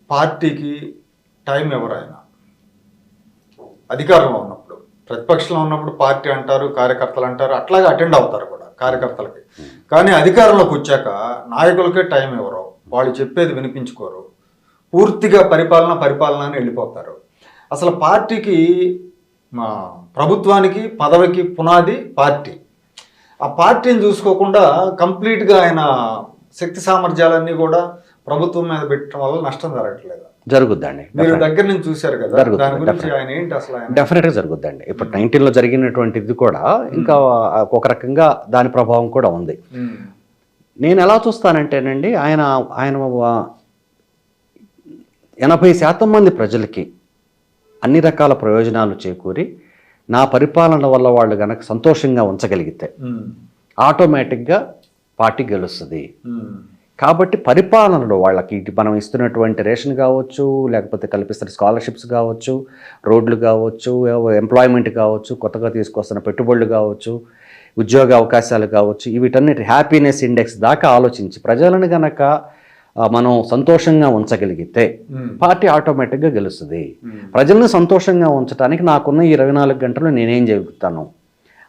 పార్టీకి టైం ఎవరైనా అధికారంలో ఉన్నప్పుడు, ప్రతిపక్షంలో ఉన్నప్పుడు పార్టీ అంటారు, కార్యకర్తలు అంటారు, అట్లాగే అటెండ్ అవుతారు కూడా కార్యకర్తలకి. కానీ అధికారంలోకి వచ్చాక నాయకులకే టైం ఎవరు, వాళ్ళు చెప్పేది వినిపించుకోరు, పూర్తిగా పరిపాలన అని వెళ్ళిపోతారు. అసలు పార్టీకి, ప్రభుత్వానికి, పదవికి పునాది పార్టీ. ఆ పార్టీని చూసుకోకుండా కంప్లీట్గా ఆయన శక్తి సామర్థ్యాలన్నీ కూడా ప్రభుత్వం మీద పెట్టడం వల్ల నష్టం జరగట్లేదు. జరుగుద్దండి. మీరు దగ్గర నుంచి చూశారు కదా, దాని గురించి ఆయన ఏంటి అసలు? డెఫినెట్గా జరుగుద్దండి. ఇప్పుడు 19లో జరిగినటువంటిది కూడా ఇంకా ఒక రకంగా దాని ప్రభావం కూడా ఉంది. నేను ఎలా చూస్తానంటేనండి, ఆయన 80% మంది ప్రజలకి అన్ని రకాల ప్రయోజనాలు చేకూరి నా పరిపాలన వల్ల వాళ్ళు కనుక సంతోషంగా ఉంచగలిగితే ఆటోమేటిక్గా పార్టీ గెలుస్తుంది. కాబట్టి పరిపాలనలో వాళ్ళకి మనం ఇస్తున్నటువంటి రేషన్ కావచ్చు, లేకపోతే కల్పిస్తున్న స్కాలర్షిప్స్ కావచ్చు, రోడ్లు కావచ్చు, ఎంప్లాయ్మెంట్ కావచ్చు, కొత్తగా తీసుకొస్తున్న పెట్టుబడులు కావచ్చు, ఉద్యోగ అవకాశాలు కావచ్చు, వీటన్నిటి హ్యాపీనెస్ ఇండెక్స్ దాకా ఆలోచించి ప్రజలను గనక మనం సంతోషంగా ఉంచగలిగితే పార్టీ ఆటోమేటిక్గా గెలుస్తుంది. ప్రజలను సంతోషంగా ఉంచడానికి నాకున్న 24 గంటలు నేనేం చెబుతాను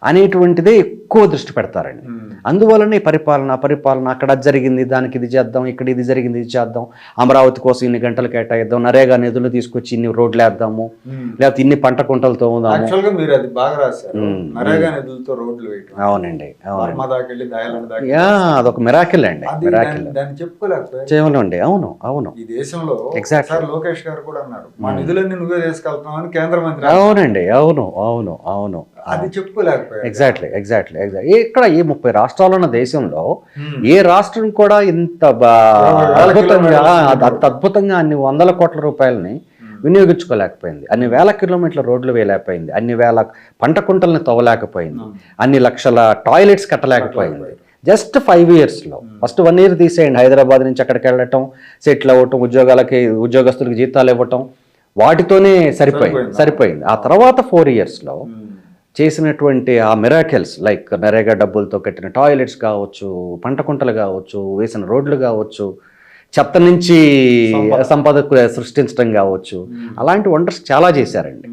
అనేటువంటిదే ఎక్కువ దృష్టి పెడతారండి. అందువలన పరిపాలన అక్కడ జరిగింది దానికి ఇది చేద్దాం, ఇక్కడ ఇది జరిగింది ఇది చేద్దాం, అమరావతి కోసం ఇన్ని గంటలు కేటాయిద్దాం, నరేగా నిధులు తీసుకొచ్చి ఇన్ని రోడ్లు వేద్దాము, లేకపోతే ఇన్ని పంట కుంటలు తోముదాము. అవునండి, అదొక మిరాకిల్ అండి, మిరాకిల్ చేయలేండి. అవును అవును, ఈ దేశంలో ఎగ్జాక్ట్ లోకేష్ గారు కూడా అన్నారు, మా నిధులన్నీ నువ్వే తీసుకెళ్తామని కేంద్ర మంత్రి. అవునండి, అవును అవును అవును, అది చెప్పుకోలేకపోయారు. ఎగ్జాక్ట్లీ. ఇక్కడ ఈ 30 రాష్ట్రాలు ఉన్న దేశంలో ఏ రాష్ట్రం కూడా ఇంత అద్భుతంగా అన్ని 100 కోట్ల రూపాయలని వినియోగించుకోలేకపోయింది, అన్ని వేల కిలోమీటర్ల రోడ్లు వేయలేకపోయింది, అన్ని వేల పంట కుంటల్ని తవ్వలేకపోయింది, అన్ని లక్షల టాయిలెట్స్ కట్టలేకపోయింది. జస్ట్ 5 yearsలో. ఫస్ట్ 1 year తీసేయండి, హైదరాబాద్ నుంచి అక్కడికి వెళ్ళటం, సెటిల్ అవ్వటం, ఉద్యోగస్తులకు జీతాలు ఇవ్వటం, వాటితోనే సరిపోయింది. ఆ తర్వాత 4 yearsలో చేసినటువంటి ఆ మిరాకిల్స్, లైక్ నరేగా డబ్బులతో కట్టిన టాయిలెట్స్ కావచ్చు, పంట కుంటలు కావచ్చు, వేసిన రోడ్లు కావచ్చు, చెత్త నుంచి సంపద సృష్టించడం కావచ్చు, అలాంటి వండర్స్ చాలా చేశారండి.